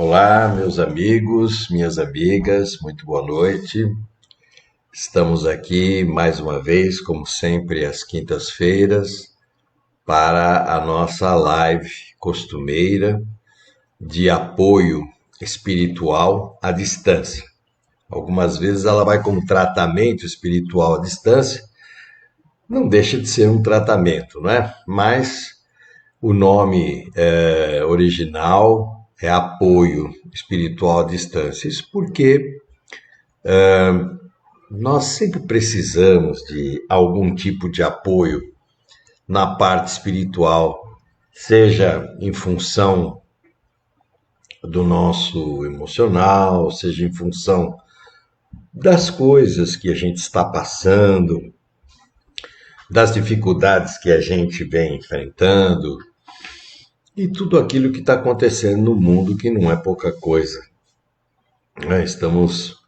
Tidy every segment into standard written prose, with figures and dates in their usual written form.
Olá, meus amigos, minhas amigas, muito boa noite. Estamos aqui mais uma vez, como sempre, às quintas-feiras, para a nossa live costumeira de apoio espiritual à distância. Algumas vezes ela vai como tratamento espiritual à distância, não deixa de ser um tratamento, não é? Mas o nome original é apoio espiritual à distância. Isso porque nós sempre precisamos de algum tipo de apoio na parte espiritual, seja em função do nosso emocional, seja em função das coisas que a gente está passando, das dificuldades que a gente vem enfrentando e tudo aquilo que está acontecendo no mundo, que não é pouca coisa, né? Estamos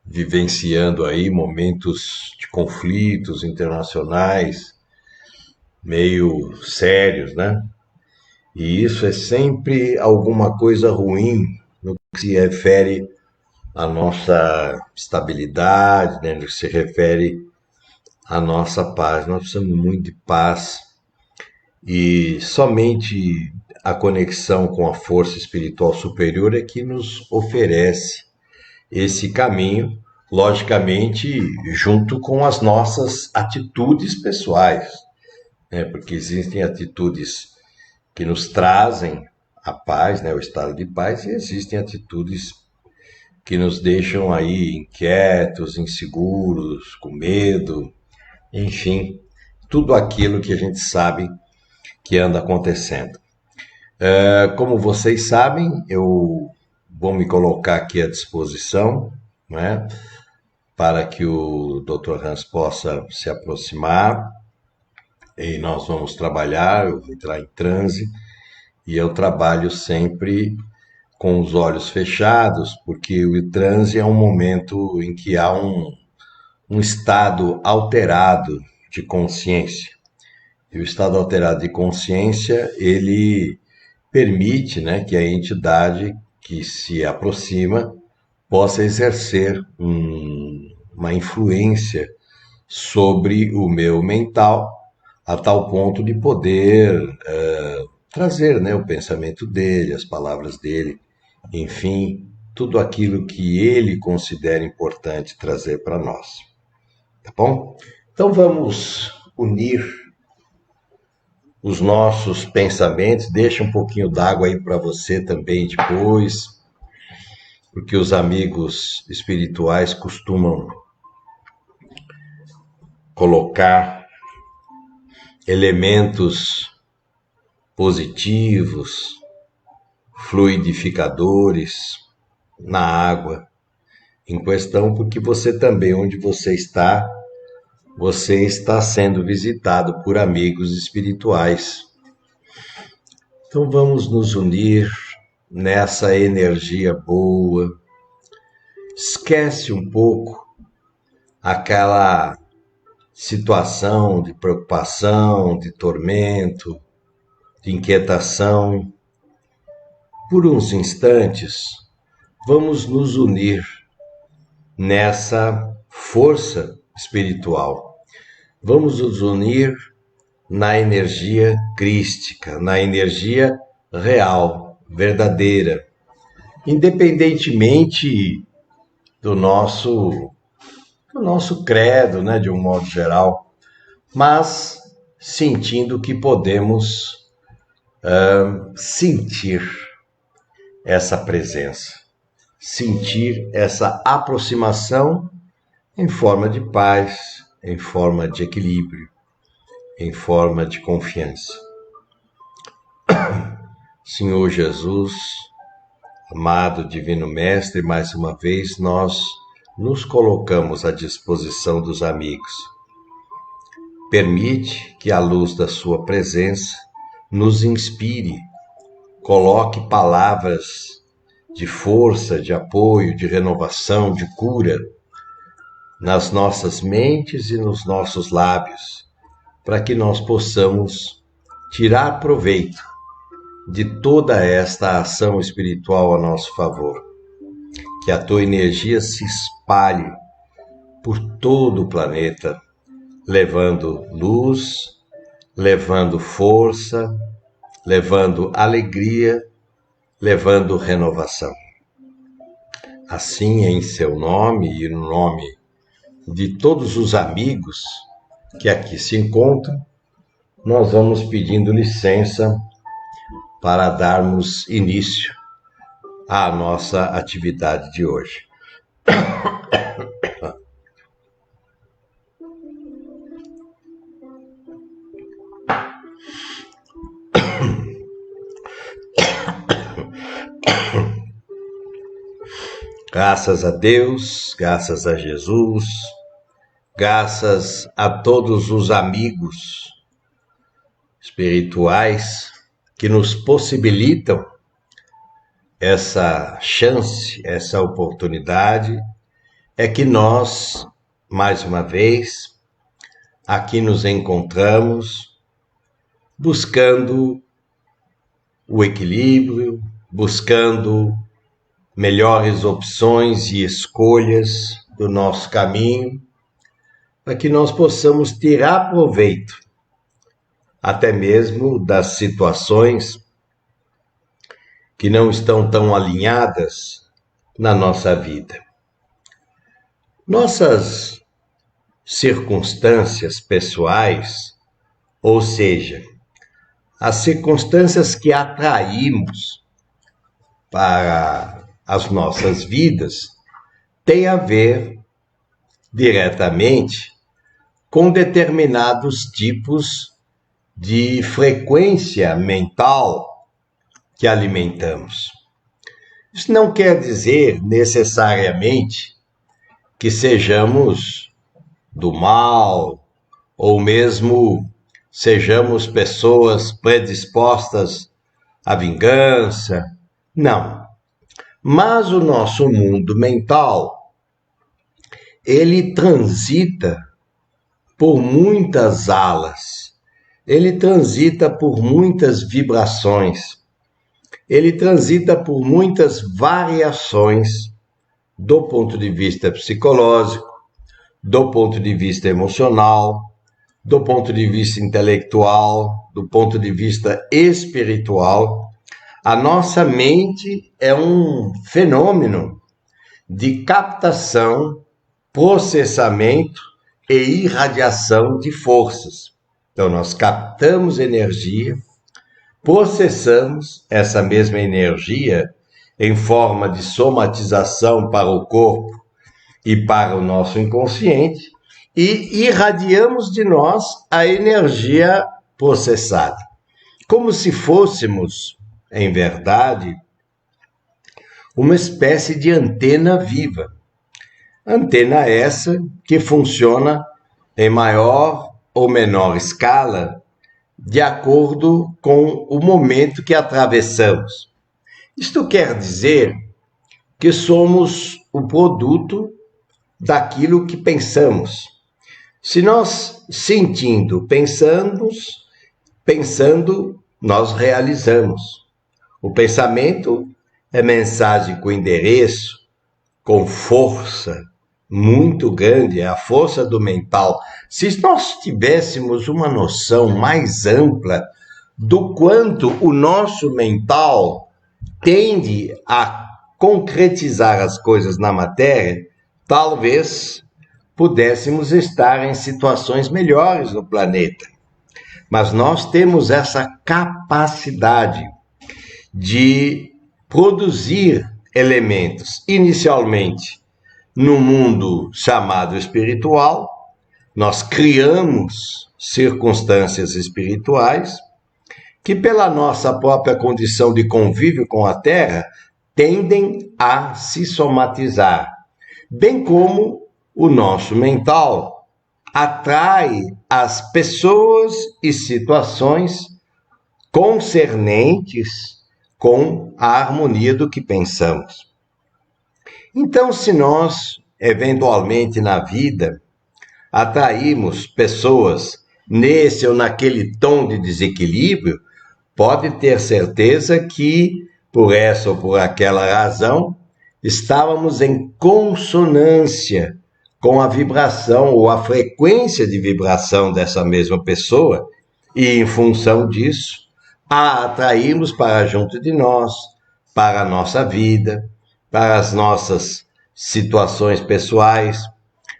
vivenciando aí momentos de conflitos internacionais meio sérios, né? E isso é sempre alguma coisa ruim no que se refere à nossa estabilidade, né? No que se refere à nossa paz. Nós precisamos muito de paz e somente a conexão com a força espiritual superior é que nos oferece esse caminho, logicamente, junto com as nossas atitudes pessoais, né? Porque existem atitudes que nos trazem a paz, né, o estado de paz, e existem atitudes que nos deixam aí inquietos, inseguros, com medo, enfim, tudo aquilo que a gente sabe que anda acontecendo. Como vocês sabem, eu vou me colocar aqui à disposição, né, para que o Dr. Hans possa se aproximar e nós vamos trabalhar, eu vou entrar em transe e eu trabalho sempre com os olhos fechados, porque o transe é um momento em que há um estado alterado de consciência. E o estado alterado de consciência, ele permite, né, que a entidade que se aproxima possa exercer uma influência sobre o meu mental, a tal ponto de poder trazer, né, o pensamento dele, as palavras dele, enfim, tudo aquilo que ele considera importante trazer para nós. Tá bom? Então vamos unir os nossos pensamentos. Deixa um pouquinho d'água aí para você também depois, porque os amigos espirituais costumam colocar elementos positivos, fluidificadores na água em questão, porque você também, onde você está sendo visitado por amigos espirituais. Então vamos nos unir nessa energia boa. Esquece um pouco aquela situação de preocupação, de tormento, de inquietação. Por uns instantes, vamos nos unir nessa força espiritual. Vamos nos unir na energia crística, na energia real, verdadeira, independentemente do nosso credo, né, de um modo geral, mas sentindo que podemos sentir essa presença, sentir essa aproximação em forma de paz, em forma de equilíbrio, em forma de confiança. Senhor Jesus, amado Divino Mestre, mais uma vez nós nos colocamos à disposição dos amigos. Permite que a luz da sua presença nos inspire, coloque palavras de força, de apoio, de renovação, de cura nas nossas mentes e nos nossos lábios, para que nós possamos tirar proveito de toda esta ação espiritual a nosso favor. Que a tua energia se espalhe por todo o planeta, levando luz, levando força, levando alegria, levando renovação. Assim, em seu nome e no nome de todos os amigos que aqui se encontram, nós vamos pedindo licença para darmos início à nossa atividade de hoje. Graças a Deus, graças a Jesus, graças a todos os amigos espirituais que nos possibilitam essa chance, essa oportunidade, é que nós, mais uma vez, aqui nos encontramos buscando o equilíbrio, buscando melhores opções e escolhas do nosso caminho, para que nós possamos tirar proveito até mesmo das situações que não estão tão alinhadas na nossa vida. Nossas circunstâncias pessoais, ou seja, as circunstâncias que atraímos para as nossas vidas, têm a ver diretamente com determinados tipos de frequência mental que alimentamos. Isso não quer dizer necessariamente que sejamos do mal, ou mesmo sejamos pessoas predispostas à vingança. Não. Mas o nosso mundo mental, ele transita por muitas alas, ele transita por muitas vibrações, ele transita por muitas variações do ponto de vista psicológico, do ponto de vista emocional, do ponto de vista intelectual, do ponto de vista espiritual. A nossa mente é um fenômeno de captação, processamento e irradiação de forças. Então, nós captamos energia, processamos essa mesma energia em forma de somatização para o corpo e para o nosso inconsciente e irradiamos de nós a energia processada, como se fôssemos, em verdade, uma espécie de antena viva. Antena essa que funciona em maior ou menor escala de acordo com o momento que atravessamos. Isto quer dizer que somos o produto daquilo que pensamos. Se nós sentindo, pensando, nós realizamos. O pensamento é mensagem com endereço, com força muito grande, é a força do mental. Se nós tivéssemos uma noção mais ampla do quanto o nosso mental tende a concretizar as coisas na matéria, talvez pudéssemos estar em situações melhores no planeta. Mas nós temos essa capacidade de produzir elementos, inicialmente no mundo chamado espiritual. Nós criamos circunstâncias espirituais que, pela nossa própria condição de convívio com a Terra, tendem a se somatizar, bem como o nosso mental atrai as pessoas e situações concernentes com a harmonia do que pensamos. Então, se nós, eventualmente na vida, atraímos pessoas nesse ou naquele tom de desequilíbrio, pode ter certeza que, por essa ou por aquela razão, estávamos em consonância com a vibração ou a frequência de vibração dessa mesma pessoa, e em função disso, a atraímos para junto de nós, para a nossa vida, para as nossas situações pessoais,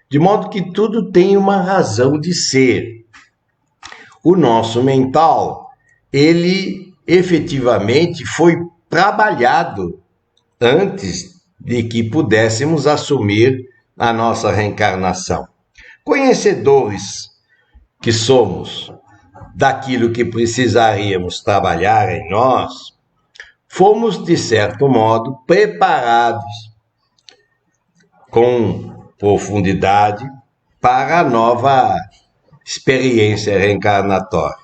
de modo que tudo tem uma razão de ser. O nosso mental, ele efetivamente foi trabalhado antes de que pudéssemos assumir a nossa reencarnação. Conhecedores que somos daquilo que precisaríamos trabalhar em nós, fomos, de certo modo, preparados com profundidade para a nova experiência reencarnatória.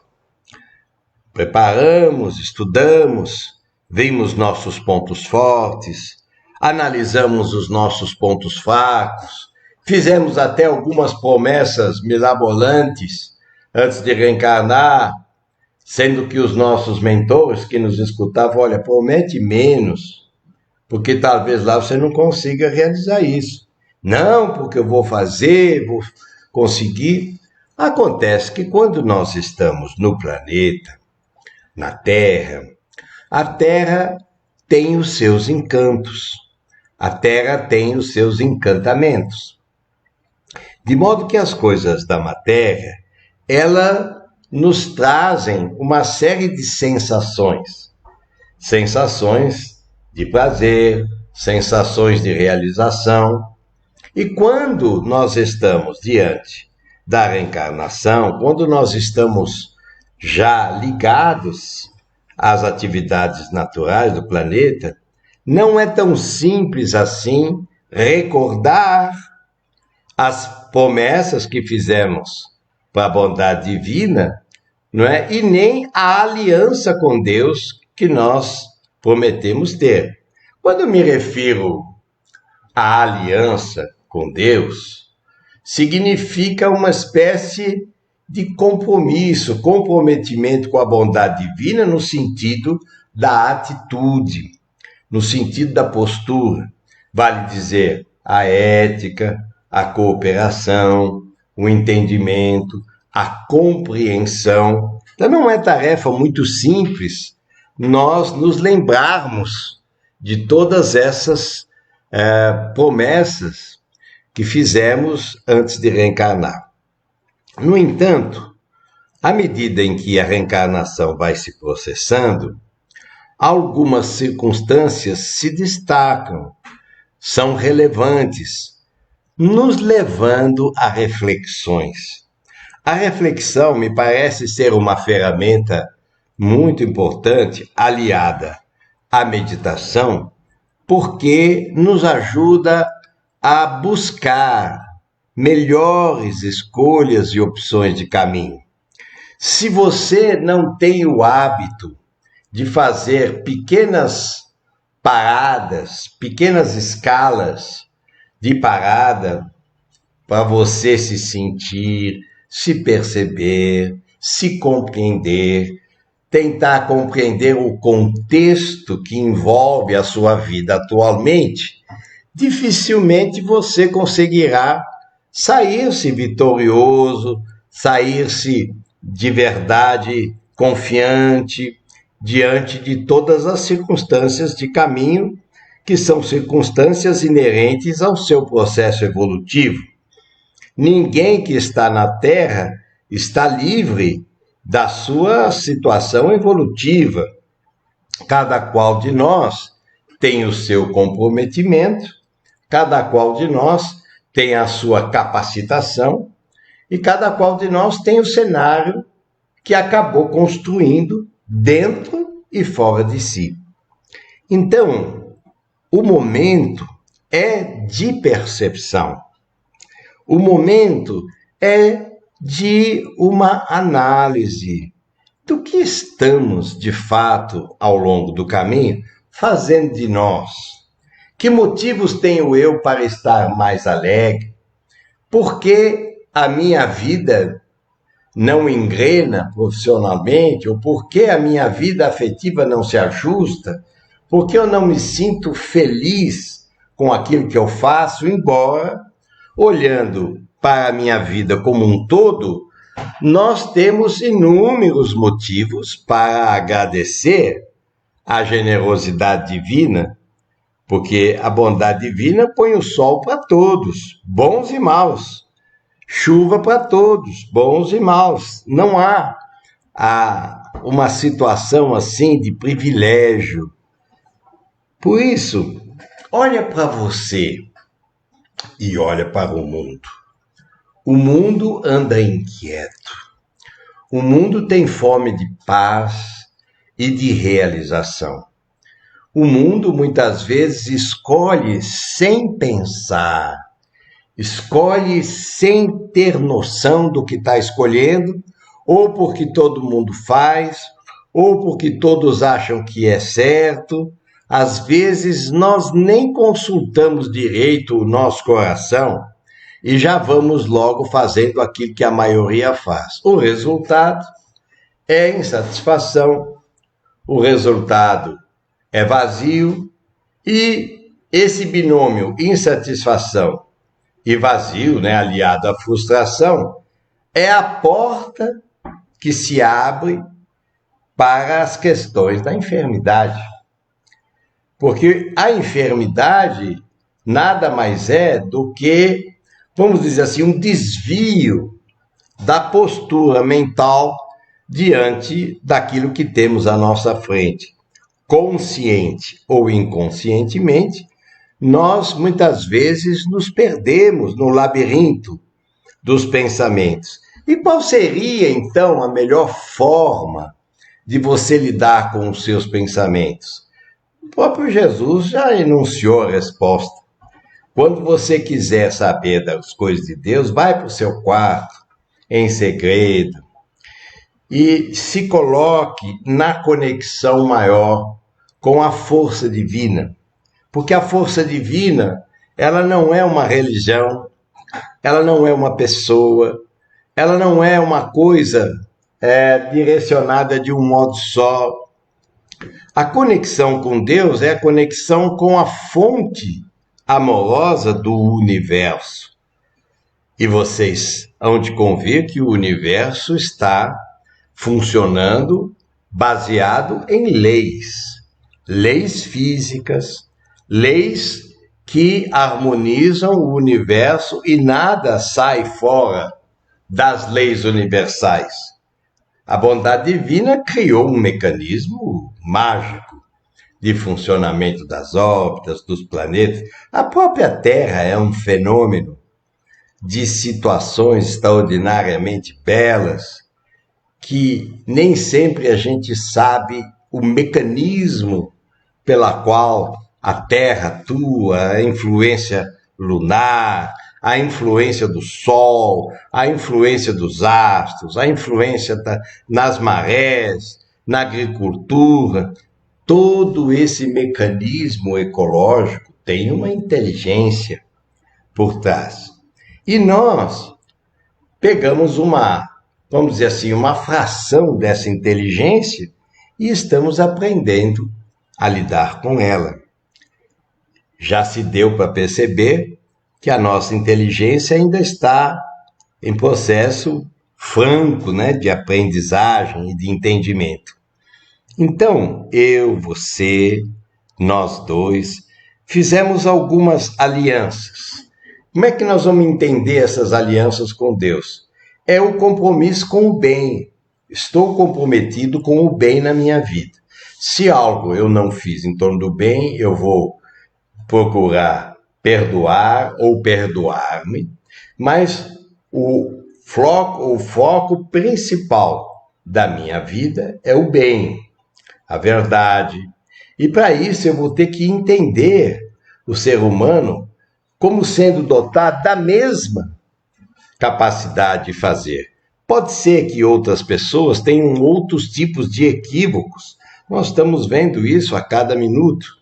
Preparamos, estudamos, vimos nossos pontos fortes, analisamos os nossos pontos fracos, fizemos até algumas promessas mirabolantes antes de reencarnar, sendo que os nossos mentores que nos escutavam, olha, promete menos, porque talvez lá você não consiga realizar isso. Não, porque eu vou fazer, vou conseguir. Acontece que quando nós estamos no planeta, na Terra, a Terra tem os seus encantos, a Terra tem os seus encantamentos. De modo que as coisas da matéria, elas nos trazem uma série de sensações. Sensações de prazer, sensações de realização. E quando nós estamos diante da reencarnação, quando nós estamos já ligados às atividades naturais do planeta, não é tão simples assim recordar as promessas que fizemos para a bondade divina, não é? E nem a aliança com Deus que nós prometemos ter. Quando eu me refiro à aliança com Deus, significa uma espécie de compromisso, comprometimento com a bondade divina no sentido da atitude, no sentido da postura. Vale dizer, a ética, a cooperação, o entendimento, a compreensão. Então não é tarefa muito simples nós nos lembrarmos de todas essas promessas que fizemos antes de reencarnar. No entanto, à medida em que a reencarnação vai se processando, algumas circunstâncias se destacam, são relevantes, nos levando a reflexões. A reflexão me parece ser uma ferramenta muito importante, aliada à meditação, porque nos ajuda a buscar melhores escolhas e opções de caminho. Se você não tem o hábito de fazer pequenas paradas, pequenas escalas de parada para você se sentir, se perceber, se compreender, tentar compreender o contexto que envolve a sua vida atualmente, dificilmente você conseguirá sair-se vitorioso, sair-se de verdade confiante diante de todas as circunstâncias de caminho, que são circunstâncias inerentes ao seu processo evolutivo. Ninguém que está na Terra está livre da sua situação evolutiva. Cada qual de nós tem o seu comprometimento, cada qual de nós tem a sua capacitação e cada qual de nós tem o cenário que acabou construindo dentro e fora de si. Então, o momento é de percepção. O momento é de uma análise do que estamos, de fato, ao longo do caminho, fazendo de nós. Que motivos tenho eu para estar mais alegre? Por que a minha vida não engrena profissionalmente, ou por que a minha vida afetiva não se ajusta, por que eu não me sinto feliz com aquilo que eu faço, embora, olhando para a minha vida como um todo, nós temos inúmeros motivos para agradecer a generosidade divina, porque a bondade divina põe o sol para todos, bons e maus, chuva para todos, bons e maus. Não há uma situação assim de privilégio. Por isso, olha para você e olha para o mundo. O mundo anda inquieto. O mundo tem fome de paz e de realização. O mundo muitas vezes escolhe sem pensar, escolhe sem ter noção do que está escolhendo, ou porque todo mundo faz, ou porque todos acham que é certo. Às vezes nós nem consultamos direito o nosso coração e já vamos logo fazendo aquilo que a maioria faz. O resultado é insatisfação, o resultado é vazio, e esse binômio insatisfação e vazio, né, aliado à frustração, é a porta que se abre para as questões da enfermidade. Porque a enfermidade nada mais é do que, vamos dizer assim, um desvio da postura mental diante daquilo que temos à nossa frente. Consciente ou inconscientemente, nós muitas vezes nos perdemos no labirinto dos pensamentos. E qual seria, então, a melhor forma de você lidar com os seus pensamentos? O próprio Jesus já enunciou a resposta. Quando você quiser saber das coisas de Deus, vai para o seu quarto, em segredo, e se coloque na conexão maior com a força divina. Porque a força divina, ela não é uma religião, ela não é uma pessoa, ela não é uma coisa direcionada de um modo só. A conexão com Deus é a conexão com a fonte amorosa do universo. E vocês hão de convir que o universo está funcionando baseado em leis. Leis físicas, leis que harmonizam o universo e nada sai fora das leis universais. A bondade divina criou um mecanismo mágico de funcionamento das órbitas, dos planetas. A própria Terra é um fenômeno de situações extraordinariamente belas que nem sempre a gente sabe o mecanismo pela qual a Terra atua, a influência lunar, a influência do Sol, a influência dos astros, a influência nas marés, na agricultura. Todo esse mecanismo ecológico tem uma inteligência por trás. E nós pegamos vamos dizer assim, uma fração dessa inteligência e estamos aprendendo a lidar com ela. Já se deu para perceber que a nossa inteligência ainda está em processo franco, né, de aprendizagem e de entendimento. Então, eu, você, nós dois, fizemos algumas alianças. Como é que nós vamos entender essas alianças com Deus? É o compromisso com o bem. Estou comprometido com o bem na minha vida. Se algo eu não fiz em torno do bem, eu vou procurar perdoar ou perdoar-me, mas o foco principal da minha vida é o bem, a verdade. E para isso eu vou ter que entender o ser humano como sendo dotado da mesma capacidade de fazer. Pode ser que outras pessoas tenham outros tipos de equívocos. Nós estamos vendo isso a cada minuto.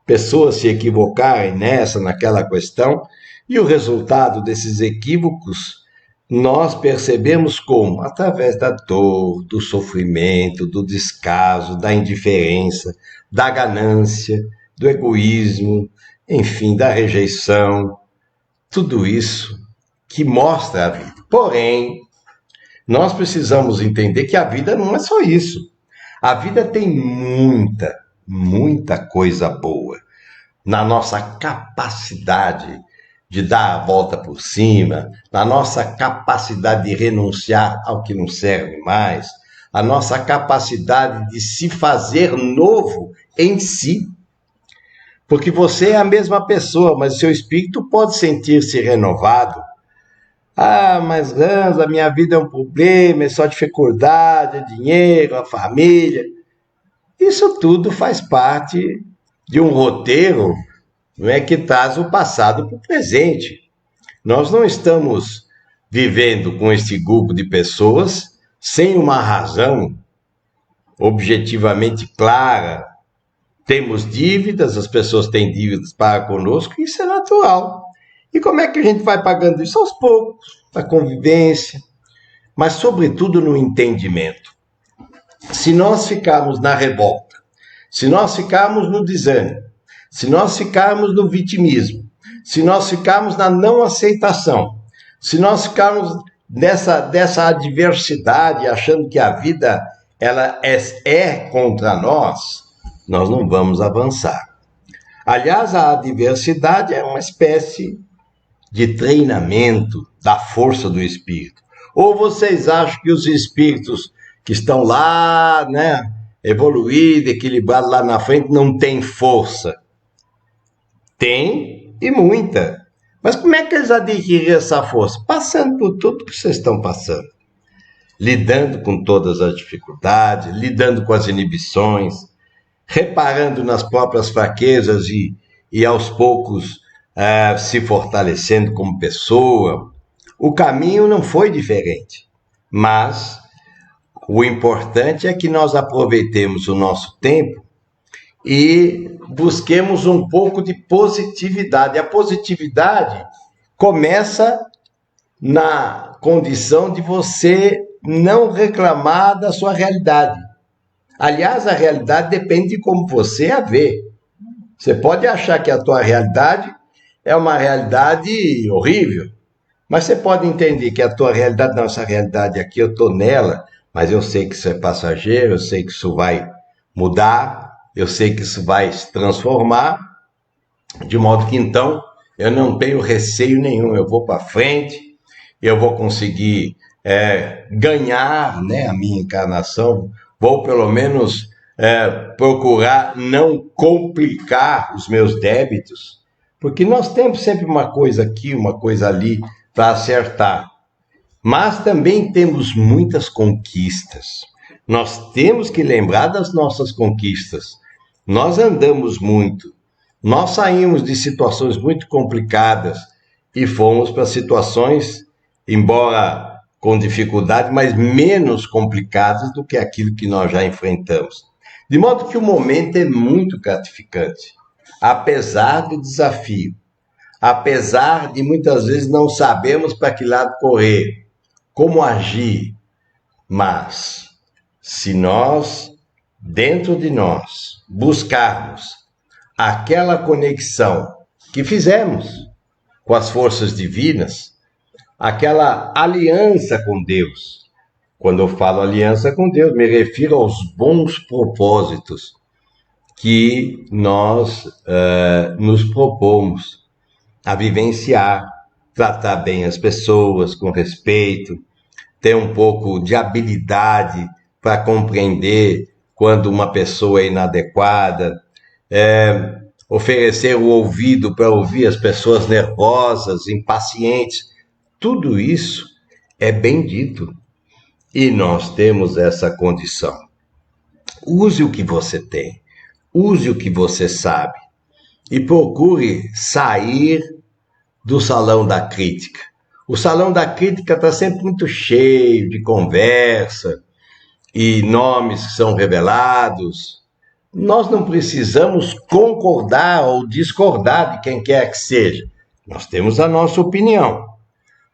Pessoas se equivocarem nessa, naquela questão, e o resultado desses equívocos nós percebemos como? Através da dor, do sofrimento, do descaso, da indiferença, da ganância, do egoísmo, enfim, da rejeição, tudo isso que mostra a vida. Porém, nós precisamos entender que a vida não é só isso. A vida tem muita coisa boa na nossa capacidade de dar a volta por cima, na nossa capacidade de renunciar ao que não serve mais, a nossa capacidade de se fazer novo em si. Porque você é a mesma pessoa, mas o seu espírito pode sentir-se renovado. Ah, mas Hans, a minha vida é um problema, é só dificuldade, é dinheiro, a família. Isso tudo faz parte de um roteiro, não é, que traz o passado para o presente. Nós não estamos vivendo com este grupo de pessoas sem uma razão objetivamente clara. Temos dívidas, as pessoas têm dívidas para conosco, isso é natural. E como é que a gente vai pagando isso? Aos poucos, na convivência, mas sobretudo no entendimento. Se nós ficarmos na revolta, se nós ficarmos no desânimo, se nós ficarmos no vitimismo, se nós ficarmos na não aceitação, se nós ficarmos dessa adversidade, achando que a vida ela é contra nós não vamos avançar. Aliás, a adversidade é uma espécie de treinamento da força do espírito. Ou vocês acham que os espíritos que estão lá, né, evoluídos, equilibrados lá na frente, não têm força? Tem, e muita. Mas como é que eles adquiriram essa força? Passando por tudo que vocês estão passando. Lidando com todas as dificuldades, lidando com as inibições, reparando nas próprias fraquezas e aos poucos se fortalecendo como pessoa. O caminho não foi diferente, mas o importante é que nós aproveitemos o nosso tempo e busquemos um pouco de positividade. A positividade começa na condição de você não reclamar da sua realidade. Aliás, a realidade depende de como você a vê. Você pode achar que a tua realidade é uma realidade horrível, mas você pode entender que a tua realidade, não, essa realidade aqui, eu estou nela, mas eu sei que isso é passageiro, eu sei que isso vai mudar, eu sei que isso vai se transformar, de modo que então eu não tenho receio nenhum, eu vou para frente, eu vou conseguir ganhar, né, a minha encarnação, vou pelo menos procurar não complicar os meus débitos, porque nós temos sempre uma coisa aqui, uma coisa ali para acertar. Mas também temos muitas conquistas. Nós temos que lembrar das nossas conquistas. Nós andamos muito. Nós saímos de situações muito complicadas e fomos para situações, embora com dificuldade, mas menos complicadas do que aquilo que nós já enfrentamos. De modo que o momento é muito gratificante, apesar do desafio, apesar de muitas vezes não sabermos para que lado correr, como agir, mas se nós, dentro de nós, buscarmos aquela conexão que fizemos com as forças divinas, aquela aliança com Deus. Quando eu falo aliança com Deus, me refiro aos bons propósitos que nós nos propomos a vivenciar, tratar bem as pessoas com respeito, ter um pouco de habilidade para compreender quando uma pessoa é inadequada, oferecer o ouvido para ouvir as pessoas nervosas, impacientes. Tudo isso é bendito e nós temos essa condição. Use o que você tem, use o que você sabe e procure sair do salão da crítica. O salão da crítica está sempre muito cheio de conversa e nomes que são revelados. Nós não precisamos concordar ou discordar de quem quer que seja. Nós temos a nossa opinião.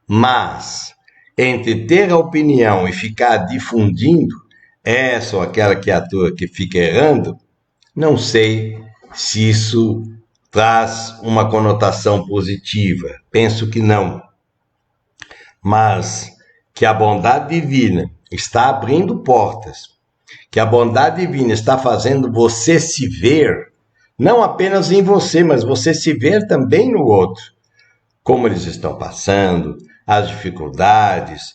Mas entre ter a opinião e ficar difundindo essa ou aquela criatura que fica errando, não sei se isso traz uma conotação positiva. Penso que não. Mas que a bondade divina está abrindo portas, que a bondade divina está fazendo você se ver, não apenas em você, mas você se ver também no outro, como eles estão passando, as dificuldades,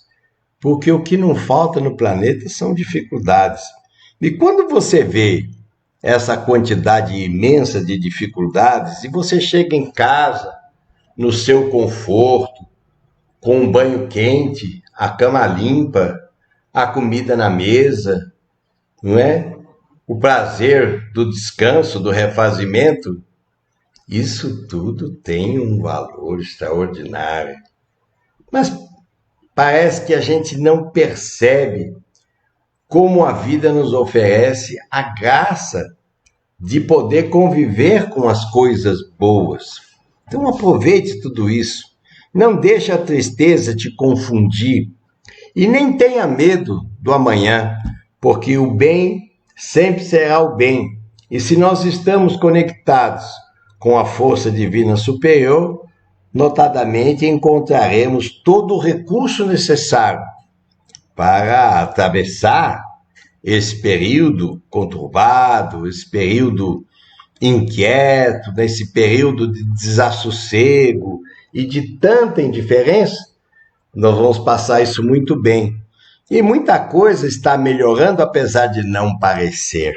porque o que não falta no planeta são dificuldades. E quando você vê essa quantidade imensa de dificuldades, e você chega em casa, no seu conforto, com um banho quente, a cama limpa, a comida na mesa, não é? O prazer do descanso, do refazimento, isso tudo tem um valor extraordinário. Mas parece que a gente não percebe como a vida nos oferece a graça de poder conviver com as coisas boas. Então aproveite tudo isso. Não deixe a tristeza te confundir e nem tenha medo do amanhã, porque o bem sempre será o bem. E se nós estamos conectados com a força divina superior, notadamente encontraremos todo o recurso necessário para atravessar esse período conturbado, esse período inquieto, nesse período de desassossego e de tanta indiferença. Nós vamos passar isso muito bem. E muita coisa está melhorando, apesar de não parecer.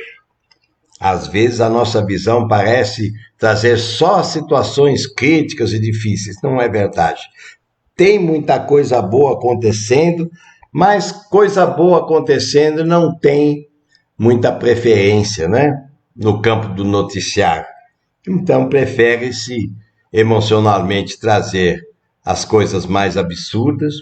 Às vezes a nossa visão parece trazer só situações críticas e difíceis. Não é verdade. Tem muita coisa boa acontecendo, mas coisa boa acontecendo não tem muita preferência, né? No campo do noticiário. Então prefere-se emocionalmente trazer as coisas mais absurdas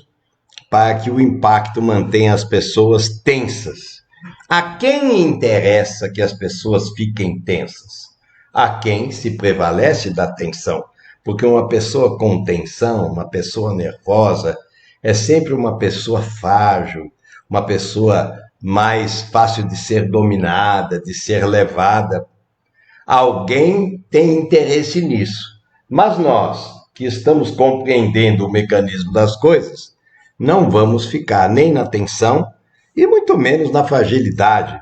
para que o impacto mantenha as pessoas tensas. A quem interessa que as pessoas fiquem tensas? A quem se prevalece da tensão. Porque uma pessoa com tensão, uma pessoa nervosa, é sempre uma pessoa frágil, uma pessoa mais fácil de ser dominada, de ser levada. Alguém tem interesse nisso. Mas nós, que estamos compreendendo o mecanismo das coisas, não vamos ficar nem na tensão e muito menos na fragilidade,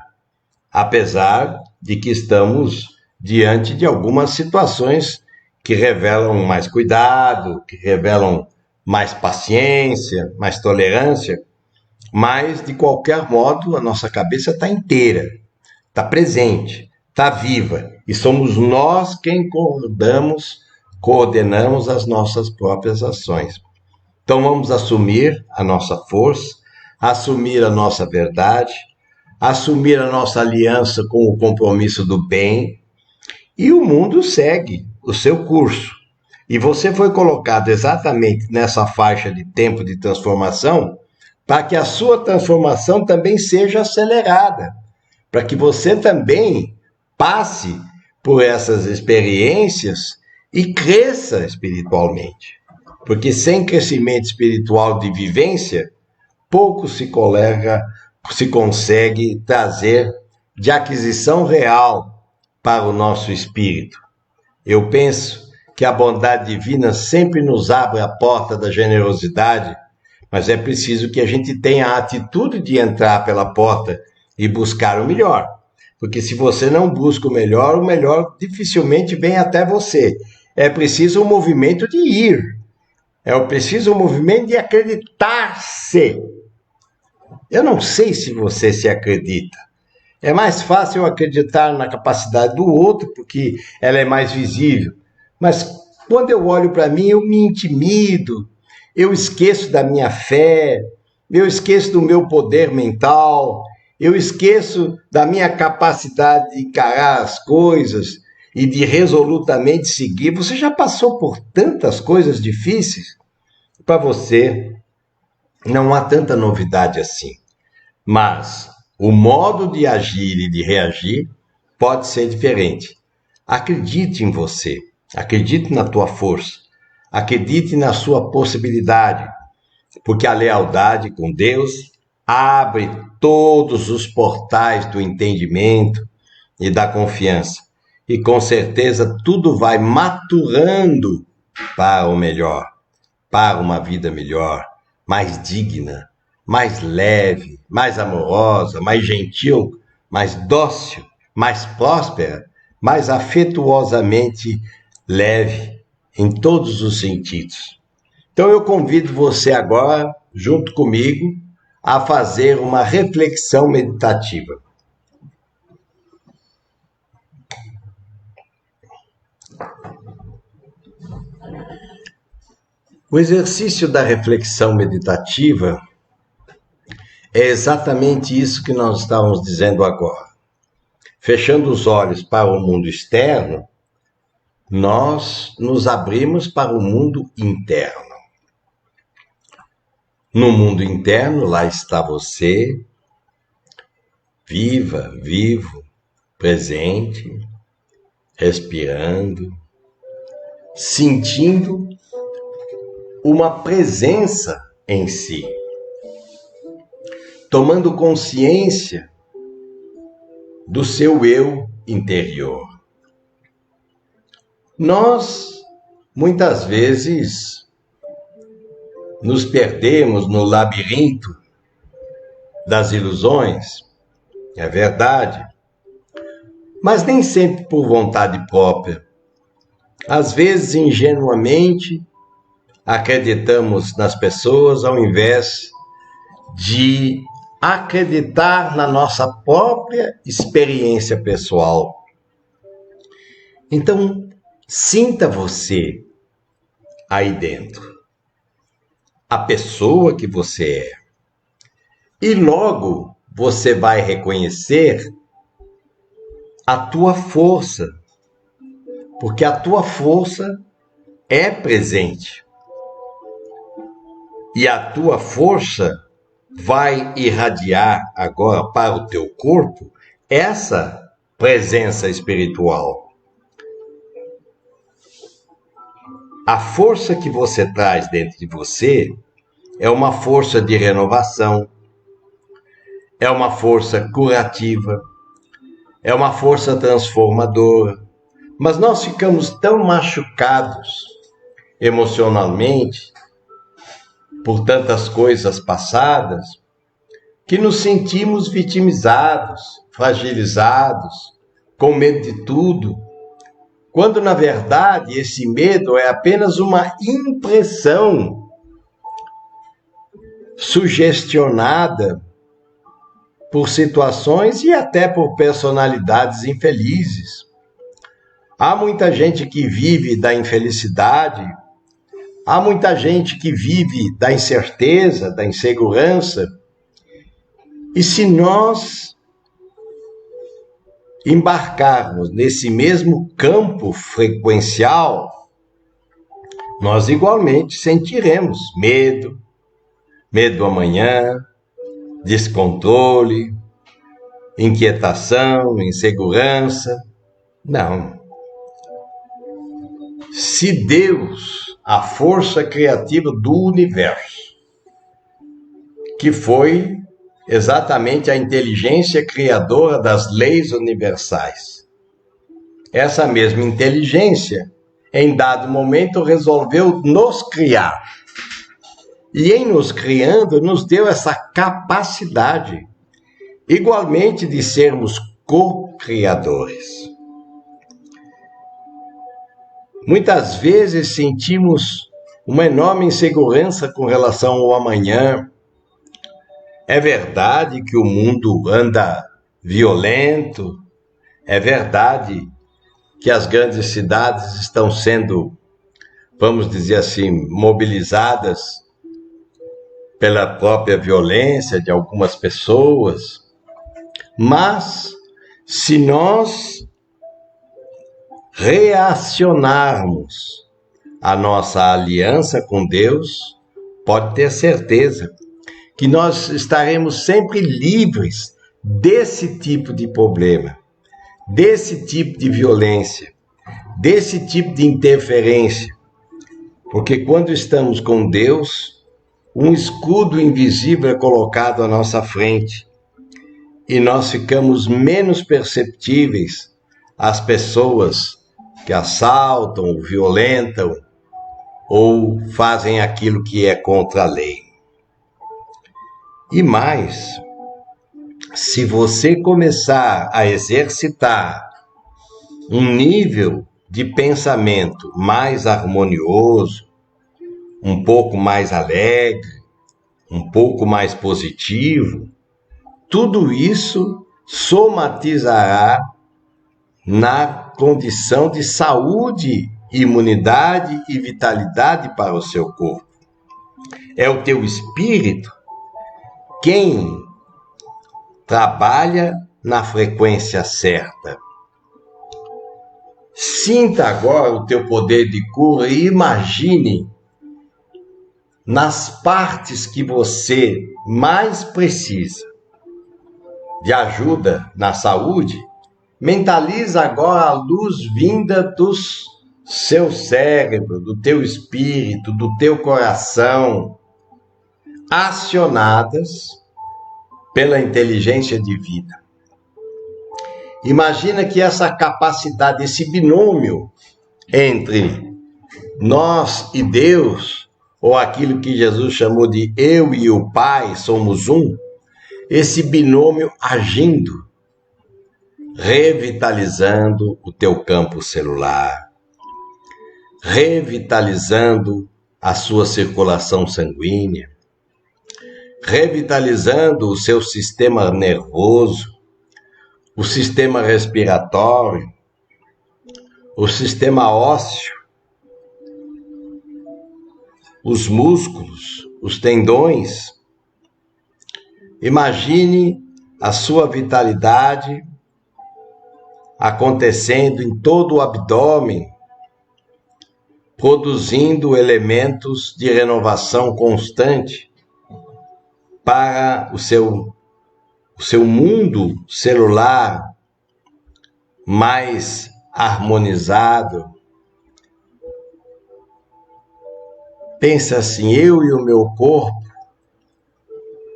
apesar de que estamos diante de algumas situações que revelam mais cuidado, que revelam mais paciência, mais tolerância, mas de qualquer modo a nossa cabeça está inteira, está presente, está viva e somos nós quem coordenamos as nossas próprias ações. Então vamos assumir a nossa força, assumir a nossa verdade, assumir a nossa aliança com o compromisso do bem, e o mundo segue o seu curso. E você foi colocado exatamente nessa faixa de tempo de transformação para que a sua transformação também seja acelerada, para que você também passe por essas experiências e cresça espiritualmente. Porque sem crescimento espiritual de vivência, pouco se consegue trazer de aquisição real para o nosso espírito. Eu penso que a bondade divina sempre nos abre a porta da generosidade, mas é preciso que a gente tenha a atitude de entrar pela porta e buscar o melhor. Porque se você não busca o melhor dificilmente vem até você. É preciso um movimento de ir. É preciso um movimento de acreditar-se. Eu não sei se você se acredita. É mais fácil acreditar na capacidade do outro, porque ela é mais visível. Mas quando eu olho para mim, eu me intimido, eu esqueço da minha fé, eu esqueço do meu poder mental, eu esqueço da minha capacidade de encarar as coisas e de resolutamente seguir. Você já passou por tantas coisas difíceis? Para você, não há tanta novidade assim. Mas o modo de agir e de reagir pode ser diferente. Acredite em você, acredite na tua força, acredite na sua possibilidade. porque a lealdade com Deus abre todos os portais do entendimento e da confiança. E com certeza tudo vai maturando para o melhor, para uma vida melhor, mais digna, mais leve, mais amorosa, mais gentil, mais dócil, mais próspera, mais afetuosamente leve em todos os sentidos. Então eu convido você agora, junto comigo, a fazer uma reflexão meditativa. O exercício da reflexão meditativa é exatamente isso que nós estávamos dizendo agora. Fechando os olhos para o mundo externo, nós nos abrimos para o mundo interno. No mundo interno, lá está você, viva, vivo, presente, respirando, sentindo uma presença em si, tomando consciência do seu eu interior. Nós, muitas vezes, nos perdemos no labirinto das ilusões, é verdade, mas nem sempre por vontade própria. Às vezes, ingenuamente, acreditamos nas pessoas ao invés de acreditar na nossa própria experiência pessoal. Então, sinta você aí dentro, a pessoa que você é. E logo você vai reconhecer a tua força, porque a tua força é presente. E a tua força vai irradiar agora para o teu corpo essa presença espiritual. A força que você traz dentro de você é uma força de renovação, é uma força curativa, é uma força transformadora. Mas nós ficamos tão machucados emocionalmente por tantas coisas passadas que nos sentimos vitimizados, fragilizados, com medo de tudo, quando na verdade esse medo é apenas uma impressão sugestionada por situações e até por personalidades infelizes. Há muita gente que vive da infelicidade, há muita gente que vive da incerteza, da insegurança. E se nós embarcarmos nesse mesmo campo frequencial, nós igualmente sentiremos medo, medo do amanhã, descontrole, inquietação, insegurança. Não. Se Deus, a força criativa do universo, que foi exatamente a inteligência criadora das leis universais, essa mesma inteligência, em dado momento, resolveu nos criar. E em nos criando, nos deu essa capacidade, igualmente, de sermos co-criadores. Muitas vezes sentimos uma enorme insegurança com relação ao amanhã. É verdade que o mundo anda violento, é verdade que as grandes cidades estão sendo, vamos dizer assim, mobilizadas pela própria violência de algumas pessoas, mas se nós reacionarmos a nossa aliança com Deus, pode ter certeza que nós estaremos sempre livres desse tipo de problema, desse tipo de violência, desse tipo de interferência. Porque quando estamos com Deus, um escudo invisível é colocado à nossa frente e nós ficamos menos perceptíveis às pessoas que assaltam, violentam ou fazem aquilo que é contra a lei. E mais, se você começar a exercitar um nível de pensamento mais harmonioso, um pouco mais alegre, um pouco mais positivo, tudo isso somatizará na condição de saúde, imunidade e vitalidade para o seu corpo. É o teu espírito quem trabalha na frequência certa. Sinta agora o teu poder de cura e imagine nas partes que você mais precisa de ajuda na saúde. Mentaliza agora a luz vinda do seu cérebro, do teu espírito, do teu coração, acionadas pela inteligência divina. Imagina que essa capacidade, esse binômio entre nós e Deus, ou aquilo que Jesus chamou de eu e o Pai somos um, esse binômio agindo, revitalizando o teu campo celular, revitalizando a sua circulação sanguínea, revitalizando o seu sistema nervoso, o sistema respiratório, o sistema ósseo, os músculos, os tendões. Imagine a sua vitalidade acontecendo em todo o abdômen, produzindo elementos de renovação constante para o seu mundo celular mais harmonizado. Pensa assim, eu e o meu corpo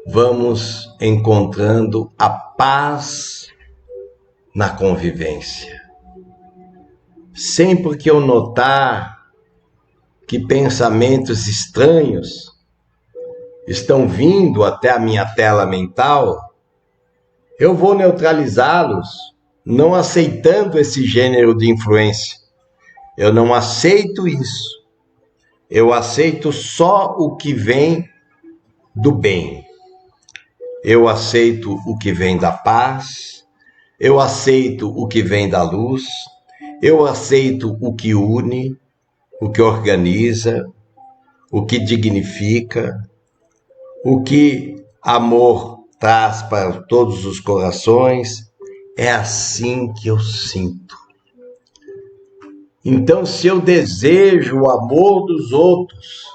vamos encontrando a paz na convivência. Sempre que eu notar que pensamentos estranhos estão vindo até a minha tela mental, eu vou neutralizá-los, não aceitando esse gênero de influência. Eu não aceito isso. Eu aceito só o que vem do bem. Eu aceito o que vem da paz. Eu aceito o que vem da luz. Eu aceito o que une, o que organiza, o que dignifica, o que amor traz para todos os corações. É assim que eu sinto. Então, se eu desejo o amor dos outros,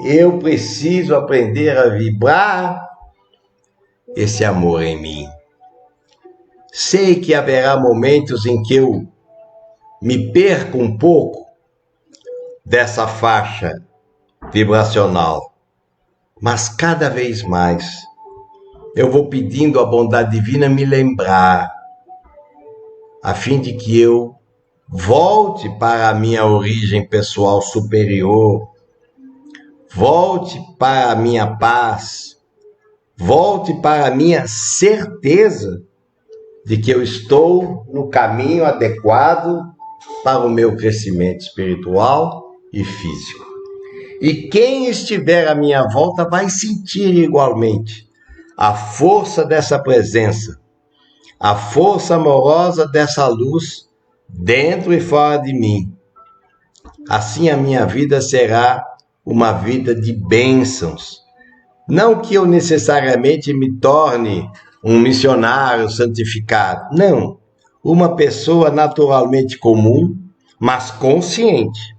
eu preciso aprender a vibrar esse amor em mim. Sei que haverá momentos em que eu me perco um pouco dessa faixa vibracional, mas cada vez mais eu vou pedindo à bondade divina me lembrar, a fim de que eu volte para a minha origem pessoal superior, volte para a minha paz, volte para a minha certeza de que eu estou no caminho adequado para o meu crescimento espiritual e físico. E quem estiver à minha volta vai sentir igualmente a força dessa presença, a força amorosa dessa luz dentro e fora de mim. Assim a minha vida será uma vida de bênçãos. Não que eu necessariamente me torne um missionário santificado. Não. Uma pessoa naturalmente comum, mas consciente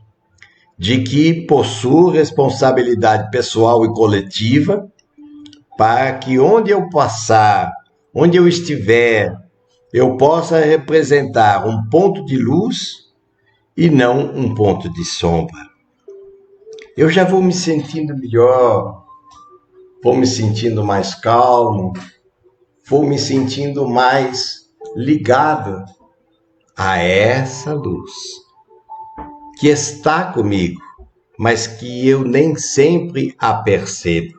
de que possui responsabilidade pessoal e coletiva para que onde eu passar, onde eu estiver, eu possa representar um ponto de luz e não um ponto de sombra. eu já vou me sentindo melhor, vou me sentindo mais calmo, vou me sentindo mais ligado a essa luz que está comigo, mas que eu nem sempre a percebo.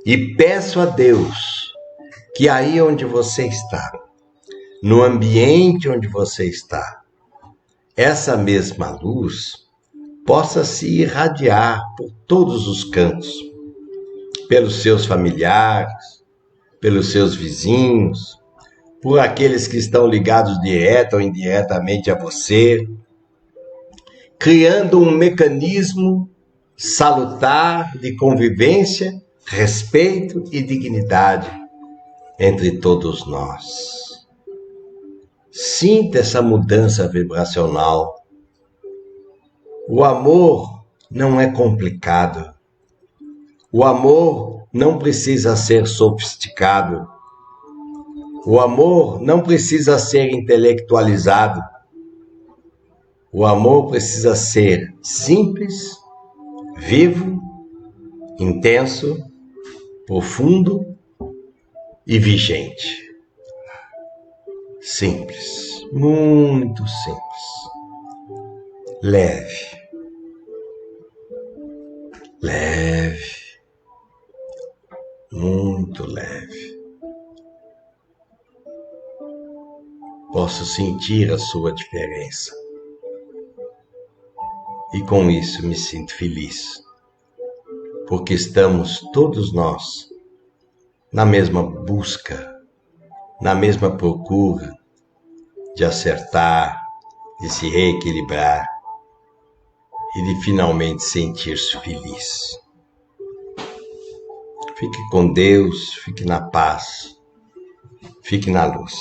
E peço a Deus que aí onde você está, no ambiente onde você está, essa mesma luz possa se irradiar por todos os cantos, pelos seus familiares, pelos seus vizinhos, por aqueles que estão ligados direta ou indiretamente a você, criando um mecanismo salutar de convivência, respeito e dignidade entre todos nós. Sinta essa mudança vibracional. O amor não é complicado. O amor não precisa ser sofisticado. O amor não precisa ser intelectualizado. O amor precisa ser simples, vivo, intenso, profundo e vigente. Simples, muito simples. Leve, leve, muito leve. Posso sentir a sua diferença. E com isso me sinto feliz, porque estamos todos nós na mesma busca, na mesma procura de acertar, de se reequilibrar e de finalmente sentir-se feliz. Fique com Deus, fique na paz, fique na luz.